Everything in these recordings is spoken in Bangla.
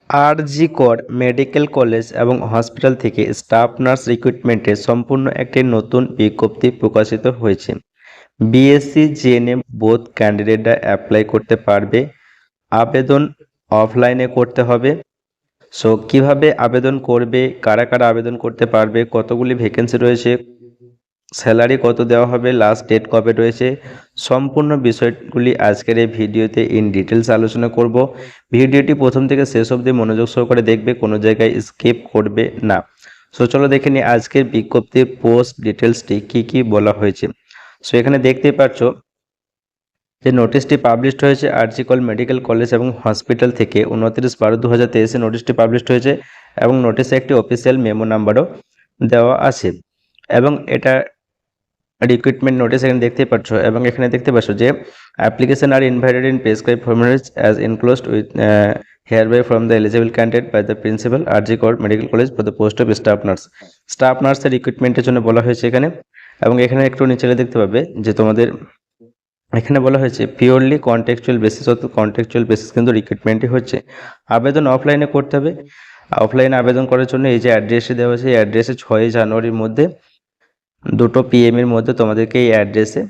আরজি কর মেডিকেল কলেজ এবং হসপিটাল থেকে স্টাফ নার্স রিক্রুটমেন্টের সম্পূর্ণ একটি নতুন বিজ্ঞপ্তি প্রকাশিত হয়েছে। বিএসসি জিএনএম বোথ ক্যান্ডিডেটরা অ্যাপ্লাই করতে পারবে। আবেদন অফলাইনে করতে হবে। সো কিভাবে আবেদন করবে, কারা কারা আবেদন করতে পারবে, কতগুলি ভ্যাকেন্সি রয়েছে, স্যালারি কত দেওয়া হবে, লাস্ট ডেট কবে রয়েছে, সম্পূর্ণ বিষয়গুলি আজকের এই ভিডিওতে ইন ডিটেলস আলোচনা করব। ভিডিওটি প্রথম থেকে শেষ অবধি মনোযোগ সহকারে দেখবে, কোনো জায়গায় স্কিপ করবে না। সো চলো দেখে নিই আজকের বিজ্ঞপ্তির পোস্ট ডিটেলসটি কি কি বলা হয়েছে। সো এখানে দেখতেই পাচ্ছ যে নোটিশটি পাবলিশড হয়েছে আরজি কর মেডিকেল কলেজ এবং হসপিটাল থেকে 29/12/2023 নোটিশটি পাবলিশড হয়েছে এবং নোটিশে একটি অফিসিয়াল মেমো নাম্বারও দেওয়া আছে এবং এটা রিক্রুটমেন্ট নোটিশ এখানে দেখতে পাচ্ছ এবং এখানে দেখতে পাচ্ছ যে application are invited in prescribe formalities as enclosed with hereby from the eligible candidate by the principal RG Kor medical college for the post of staff nurse। Staff নার্সের রিক্রুটমেন্টের জন্য বলা হয়েছে এখানে। এবং এখানে একটু নিচে দেখতে পাবে যে তোমাদের এখানে বলা হয়েছে পিওরলি কন্টেক্সচুয়াল বেসিস, অর্থাৎ কন্টেক্সচুয়াল বেসিস কিন্তু রিক্রুটমেন্টই হচ্ছে। আবেদন অফলাইনে করতে হবে। অফলাইনে আবেদন করার জন্য এই যে অ্যাড্রেসটি দেওয়া হয়েছে এই অ্যাড্রেসে 6 জানুয়ারির মধ্যে 2 PM এর মধ্যে তোমাদেরকে এই অ্যাড্রেসে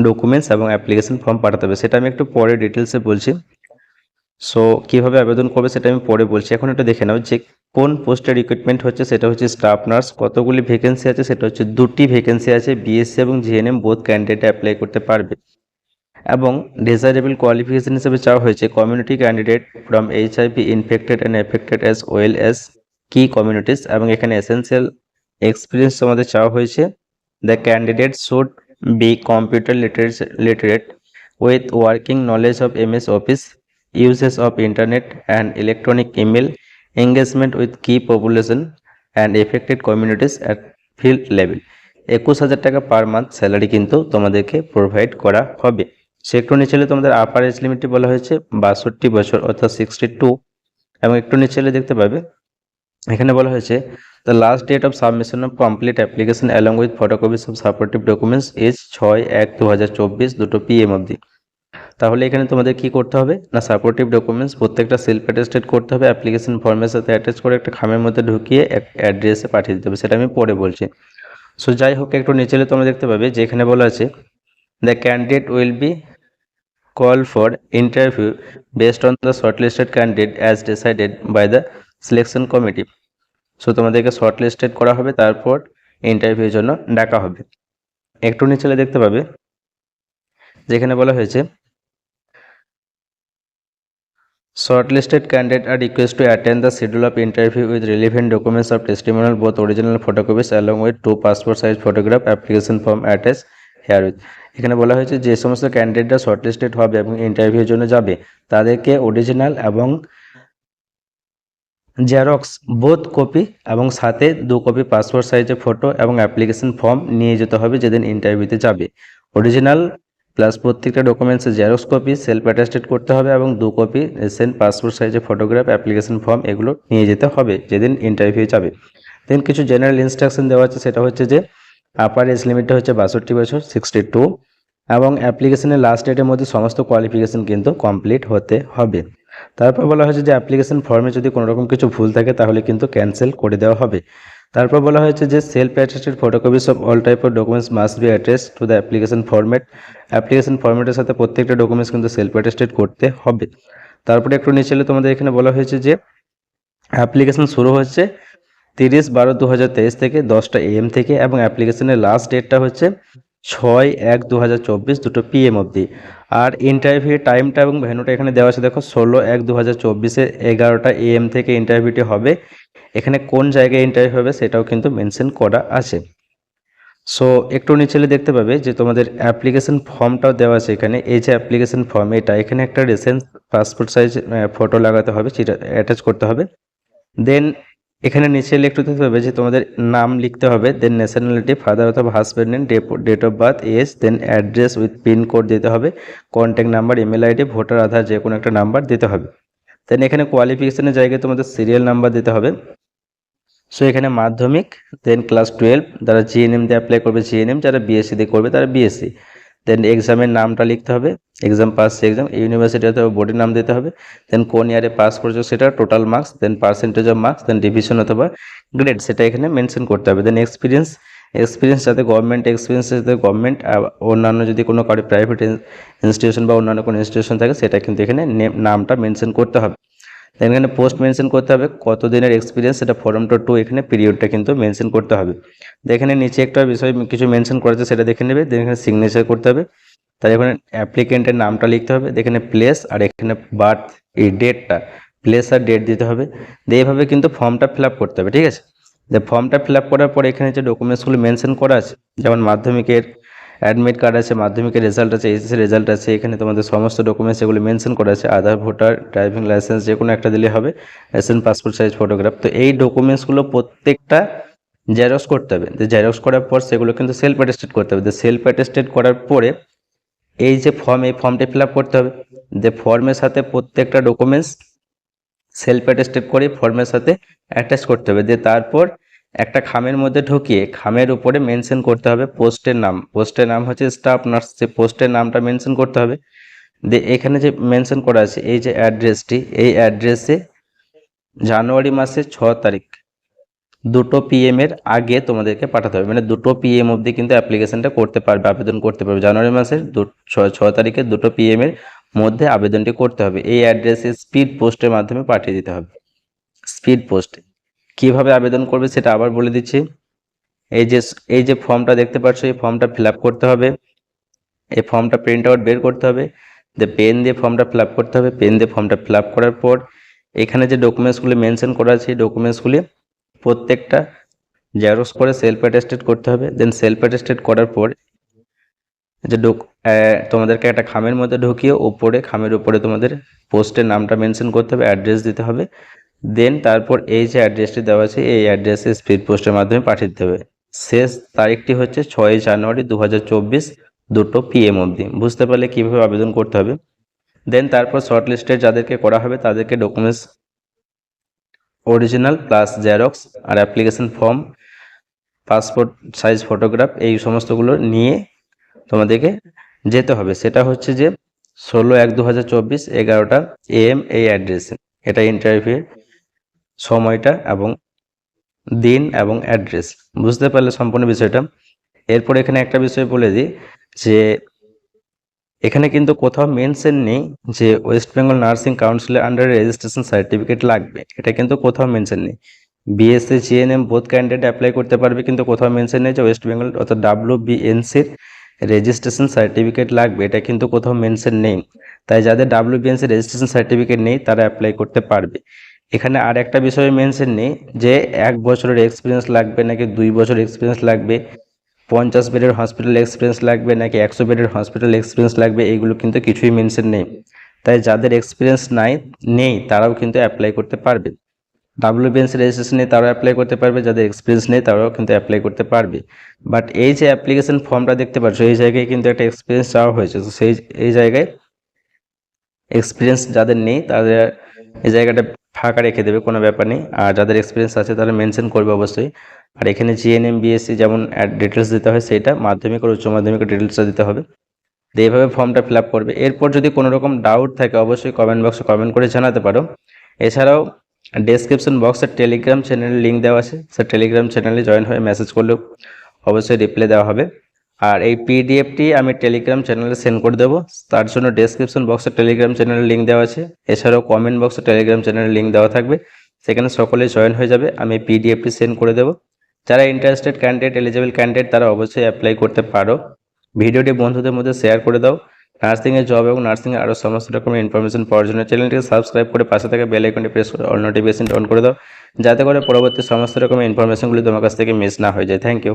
ডকুমেন্টস এবং অ্যাপ্লিকেশন ফর্ম পাঠাতে হবে। সেটা আমি একটু পরে ডিটেলসে বলছি। সো কিভাবে আবেদন করবে সেটা আমি পরে বলছি। এখন একটু দেখে নাও যে কোন পোস্টে রিক্রুটমেন্ট হচ্ছে। সেটা হচ্ছে স্টাফ নার্স। কতগুলি ভ্যাকেন্সি আছে সেটা হচ্ছে 2টি ভ্যাকেন্সি আছে। বিএসসি এবং জিএনএম বোথ ক্যান্ডিডেট অ্যাপ্লাই করতে পারবে এবং ডিজায়ারেবল কোয়ালিফিকেশন হিসেবে চাওয়া হয়েছে community candidate from HIV infected and affected as well as কি কমিউনিটিস এবং এখানে এসেন্সিয়াল এক্সপিরিয়েন্স আমাদের চাওয়া হয়েছে। The candidate should be computer literate with working knowledge of MS office, uses of internet and electronic email, engagement with key population and affected communities at field level। 21,000 টাকা পার মান্থ স্যালারি কিন্তু তোমাদেরকে প্রোভাইড করা হবে। সে একটু নিচে তোমাদের আপার এজ লিমিটটি বলা হয়েছে 62 বছর অর্থাৎ 62 এবং একটু নিচে দেখতে পাবে এখানে বলা হয়েছে the last date of submission of complete application along with photocopies of supportive documents is 6/1/2024 2 PM অবধি। তাহলে এখানে তোমাদের কি করতে হবে না সাপোর্টিভ ডকুমেন্টস প্রত্যেকটা সেলফ অ্যাটেস্টেড করতে হবে, অ্যাপ্লিকেশন ফর্মের সাথে অ্যাটাচ করে একটা খামের মধ্যে ঢুকিয়ে এক অ্যাড্রেসে পাঠিয়ে দিতে হবে। সেটা আমি পরে বলছি। সো যাই হোক একটু নিচে তোমরা দেখতে পাবে যে এখানে বলা আছে the candidate will be call for interview based on the shortlisted candidate as decided by the selection committee. So তোমাদেরকে শর্টলিস্টেড করা হবে, তারপর ইন্টারভিউর জন্য ডাকা হবে। একটু নিচে দেখতে পাবে যেখানে বলা হয়েছে shortlisted candidates are requested to attend the schedule of interview with relevant documents of testimonial, both original photocopies along with 2 passport size photograph, application form attached herewith। এখানে বলা হয়েছে যে সমস্ত ক্যান্ডিডেটরা শর্টলিস্টেড হবে এবং ইন্টারভিউর জন্য যাবে তাদেরকে অরিজিনাল এবং জেরক্স বোথ কপি এবং সাথে 2 কপি পাসপোর্ট সাইজের ফটো এবং অ্যাপ্লিকেশন ফর্ম নিয়ে যেতে হবে যেদিন ইন্টারভিউতে যাবে। অরিজিনাল প্লাস প্রত্যেকটা ডকুমেন্টসের জেরক্স কপি সেলফ অ্যাটেস্টেড করতে হবে এবং 2 কপি রিসেন্ট পাসপোর্ট সাইজের ফটোগ্রাফ অ্যাপ্লিকেশন ফর্ম এগুলো নিয়ে যেতে হবে যেদিন ইন্টারভিউ যাবে। দেন কিছু জেনারেল ইনস্ট্রাকশন দেওয়া আছে, সেটা হচ্ছে যে আপার এজ লিমিটটা হচ্ছে 62 বছর 62 এবং অ্যাপ্লিকেশনের লাস্ট ডেটের মধ্যে সমস্ত কোয়ালিফিকেশন কিন্তু কমপ্লিট হতে হবে। তারপর বলা হয়েছে যে অ্যাপ্লিকেশন ফর্মে যদি কোনো রকম কিছু ভুল থাকে তাহলে কিন্তু ক্যান্সেল করে দেওয়া হবে। তারপর বলা হয়েছে যে self attested photocopies of all type of documents must be attached to the application format. Application ফরম্যাটের সাথে প্রত্যেকটা ডকুমেন্টস কিন্তু সেলফ অ্যাটেস্টেড করতে হবে। তারপরে একটু নিচে তোমাদের এখানে বলা হয়েছে যে অ্যাপ্লিকেশন শুরু হচ্ছে 30/12/2023 থেকে 10টা AM থেকে এবং অ্যাপ্লিকেশনের লাস্ট ডেটটা হচ্ছে 6/1/2024 2 PM অবধি। আর ইন্টারভিউ টাইমটা এবং ভেন্যুটা এখানে দেওয়া আছে, দেখো 16/1/2024 11টা AM থেকে ইন্টারভিউটি হবে। এখানে কোন জায়গায় ইন্টারভিউ হবে সেটাও কিন্তু মেনশন করা আছে। সো একটু নিচে দেখতে পাবে যে তোমাদের অ্যাপ্লিকেশন ফর্মটাও দেওয়া আছে এখানে। এই যে অ্যাপ্লিকেশন ফর্ম এটা এখানে একটা রিসেন্ট পাসপোর্ট সাইজ ফটো লাগাতে হবে, সেটা অ্যাটাচ করতে হবে। দেন এখানে নিচে একটু দেখতে পাবে যে তোমাদের নাম লিখতে হবে, দেন ন্যাশনালিটি ফাদার অথবা husband name, date of birth, age, then address with pin code দিতে হবে, contact number, email ID, voter Aadhaar যে কোনো একটা নাম্বার দিতে হবে। দেন এখানে কোয়ালিফিকেশনের জায়গায় তোমাদের সিরিয়াল নাম্বার দিতে হবে। সো এখানে মাধ্যমিক, দেন ক্লাস 12, যারা জিএনএম দিয়ে অ্যাপ্লাই করবে জিএনএম, যারা বিএসসি দিয়ে করবে তারা বিএসসি, দেন এক্সামের নামটা লিখতে হবে, এক্সাম পাস এক্সাম, ইউনিভার্সিটি অথবা বোর্ডের নাম দিতে হবে, দেন কোন ইয়ারে পাস করছো সেটা, total marks, then percentage of marks, then division অথবা গ্রেড সেটা এখানে মেনশন করতে হবে। দেন এক্সপিরিয়েন্স, এক্সপিরিয়েন্স যাতে গভর্নমেন্ট এক্সপিরিয়েন্স যাতে গভর্নমেন্ট, অন্যান্য যদি কোনো কারো প্রাইভেট ইনস্টিটিউশন বা অন্যান্য কোনো ইনস্টিটিউশন থাকে সেটা কিন্তু এখানে নামটা মেনশন করতে হবে। দেন এখানে পোস্ট মেনশন করতে হবে, কত দিনের এক্সপিরিয়েন্স সেটা ফর্মটা 2, এখানে পিরিয়ডটা কিন্তু মেনশন করতে হবে। এখানে নিচে একটা বিষয় কিছু মেনশন করেছে সেটা দেখে নেবে। দেন এখানে সিগনেচার করতে হবে, তাই এখানে অ্যাপ্লিকেন্টের নামটা লিখতে হবে, এখানে প্লেস আর এখানে বার্থ, এই ডেটটা প্লেস আর ডেট দিতে হবে। দিয়ে এইভাবে কিন্তু ফর্মটা ফিল আপ করতে হবে, ঠিক আছে। যে ফর্মটা ফিল আপ করার পর এখানে যে ডকুমেন্টসগুলো মেনশন করা আছে, যেমন মাধ্যমিকের অ্যাডমিট কার্ড আছে, মাধ্যমিকের রেজাল্ট আছে, এইচএসসি রেজাল্ট আছে, এখানে তোমাদের সমস্ত ডকুমেন্টস এগুলো মেনশন করা আছে, আধার, ভোটার, ড্রাইভিং লাইসেন্স যে কোনো একটা দিলে হবে, রেশন, পাসপোর্ট সাইজ ফটোগ্রাফ। তো এই ডকুমেন্টসগুলো প্রত্যেকটা জেরক্স করতে হবে। জেরক্স করার পর সেগুলো কিন্তু সেলফ অ্যাটেস্টেড করতে হবে। সেলফ অ্যাটেস্টেড করার পরে এই যে ফর্ম, এই ফর্মটা ফিল আপ করতে হবে। যে ফর্মের সাথে প্রত্যেকটা ডকুমেন্টস সেলফ অ্যাটেস্টেড করে ফর্মের সাথে অ্যাটাচ করতে হবে। দিয়ে তারপর একটা খামের মধ্যে ঢুকিয়ে খামের উপরে মেনশন করতে হবে পোস্টের নাম। পোস্টের নাম হচ্ছে স্টাফ নার্স, যে পোস্টের নামটা মেনশন করতে হবে। দিয়ে এখানে যে মেনশন করা আছে এই যে অ্যাড্রেসটি, এই অ্যাড্রেসে জানুয়ারি মাসের 6 তারিখ 2 PM এর আগে তোমাদেরকে পাঠাতে হবে। মানে 2 PM অবধি কিন্তু অ্যাপ্লিকেশনটা করতে পারবে, আবেদন করতে পারবে। জানুয়ারি মাসের 6 তারিখে 2 PM এর মধ্যে আবেদনটি করতে হবে। এই অ্যাড্রেসে স্পিড পোস্টের মাধ্যমে পাঠিয়ে দিতে হবে। স্পিড পোস্ট কিভাবে আবেদন করবে সেটা আবার বলে দিচ্ছি। এই যে ফর্মটা দেখতে পাচ্ছ, এই ফর্মটা ফিল আপ করতে হবে। এই ফর্মটা প্রিন্ট আউট বের করতে হবে, পেন দিয়ে ফর্মটা ফিল আপ করতে হবে। পেন দিয়ে ফর্মটা ফিল আপ করার পর এখানে যে ডকুমেন্টসগুলি মেনশন করা আছে এই ডকুমেন্টসগুলি প্রত্যেকটা জেরক্স করে সেলফ অ্যাটেস্টেড করতে হবে। দেন সেলফ অ্যাটেস্টেড করার পর যে তোমাদেরকে একটা খামের মধ্যে ঢুকিয়ে ওপরে, খামের উপরে তোমাদের পোস্টের নামটা মেনশন করতে হবে, অ্যাড্রেস দিতে হবে। দেন তারপর এই যে অ্যাড্রেসটি দেওয়া আছে এই অ্যাড্রেসে স্পিড পোস্টের মাধ্যমে পাঠিয়ে দিতে হবে। শেষ তারিখটি হচ্ছে 6 জানুয়ারি 2024 2 PM অবধি। বুঝতে পারলে কীভাবে আবেদন করতে হবে। দেন তারপর শর্ট লিস্টেড যাদেরকে করা হবে তাদেরকে ডকুমেন্টস অরিজিনাল প্লাস জেরক্স আর application form, passport size photograph এই সমস্তগুলো নিয়ে তোমাদেরকে যেতে হবে। সেটা হচ্ছে যে 16/1/2024 11টা AM এই অ্যাড্রেসে। এটা ইন্টারভিউ সময়টা এবং দিন এবং অ্যাড্রেস। বুঝতে পারলে সম্পূর্ণ বিষয়টা। এরপর এখানে একটা বিষয় বলে দিই যে এখানে কিন্তু কোথাও মেনশন নেই যে ওয়েস্ট বেঙ্গল নার্সিং কাউন্সিলের আন্ডারে রেজিস্ট্রেশন সার্টিফিকেট লাগবে, এটা কিন্তু কোথাও মেনশন নেই। BSc GNM both candidate apply করতে পারবে, কিন্তু কোথাও মেনশন নেই যে ওয়েস্ট বেঙ্গল অর্থাৎ WBNCর রেজিস্ট্রেশন সার্টিফিকেট লাগবে, এটা কিন্তু কোথাও মেনশন নেই। তাই যাদের WBNC রেজিস্ট্রেশন সার্টিফিকেট নেই তারা অ্যাপ্লাই করতে পারবে। এখানে আর একটা বিষয়ে মেনশন নেই যে 1 বছরের এক্সপিরিয়েন্স লাগবে নাকি 2 বছর এক্সপিরিয়েন্স লাগবে, 50 বেডের হসপিটাল এক্সপিরিয়েন্স লাগবে নাকি 100 বেডের হসপিটাল এক্সপিরিয়েন্স লাগবে, এইগুলো কিন্তু কিছুই মেনশন নেই। তাই যাদের এক্সপিরিয়েন্স নেই তারাও কিন্তু অ্যাপ্লাই করতে পারবে। WBNC রেজিস্ট্রেশন নেই তারাও অ্যাপ্লাই করতে পারবে, যাদের এক্সপিরিয়েন্স নেই তারাও কিন্তু অ্যাপ্লাই করতে পারবে। বাট এই যে অ্যাপ্লিকেশন ফর্মটা দেখতে পাচ্ছ এই জায়গায় কিন্তু একটা এক্সপিরিয়েন্স চাওয়া হয়েছে। তো এই জায়গায় এক্সপিরিয়েন্স যাদের নেই তাদের এই জায়গাটা ফাঁকা রেখে দেবে, কোনো ব্যাপার নেই। আর যাদের এক্সপিরিয়েন্স আছে তারা মেনশন করবে অবশ্যই। আর এখানে GNM BSc যেমন ডিটেলস দিতে হয় সেইটা, মাধ্যমিক আর উচ্চ মাধ্যমিকের ডিটেলসটা দিতে হবে। এইভাবে ফর্মটা ফিল আপ করবে। এরপর যদি কোনো রকম ডাউট থাকে অবশ্যই কমেন্ট বক্সে কমেন্ট করে জানাতে পারো। এছাড়াও ডেসক্রিপশন বক্সে টেলিগ্রাম চ্যানেলের লিঙ্ক দেওয়া আছে, সে টেলিগ্রাম চ্যানেলে জয়েন হয়ে মেসেজ করলেও অবশ্যই রিপ্লাই দেওয়া হবে। আর এই PDFটি আমি টেলিগ্রাম চ্যানেলে সেন্ড করে দেবো, তার জন্য ডেসক্রিপশন বক্সে টেলিগ্রাম চ্যানেলের লিঙ্ক দেওয়া আছে। এছাড়াও কমেন্ট বক্সে টেলিগ্রাম চ্যানেলের লিঙ্ক দেওয়া থাকবে, সেখানে সকলে জয়েন হয়ে যাবে। আমি PDFটি সেন্ড করে দেবো। যারা ইন্টারেস্টেড ক্যান্ডিডেট, এলিজিবল ক্যান্ডিডেট তারা অবশ্যই অ্যাপ্লাই করতে পারো। ভিডিওটি বন্ধুদের মধ্যে শেয়ার করে দাও। নার্সিংয়ের জব এবং নার্সিংয়ের আরও সমস্ত রকমের ইনফরমেশন পাওয়ার জন্য চ্যানেলটিকে সাবস্ক্রাইব করে পাশে থাকা বেল আইকনটি প্রেস করে অল নোটিফিকেশন অন করে দাও, যাতে করে পরবর্তী সমস্ত রকমের ইনফরমেশনগুলি তোমার কাছ থেকে মিস না হয়ে যায়। Thank you.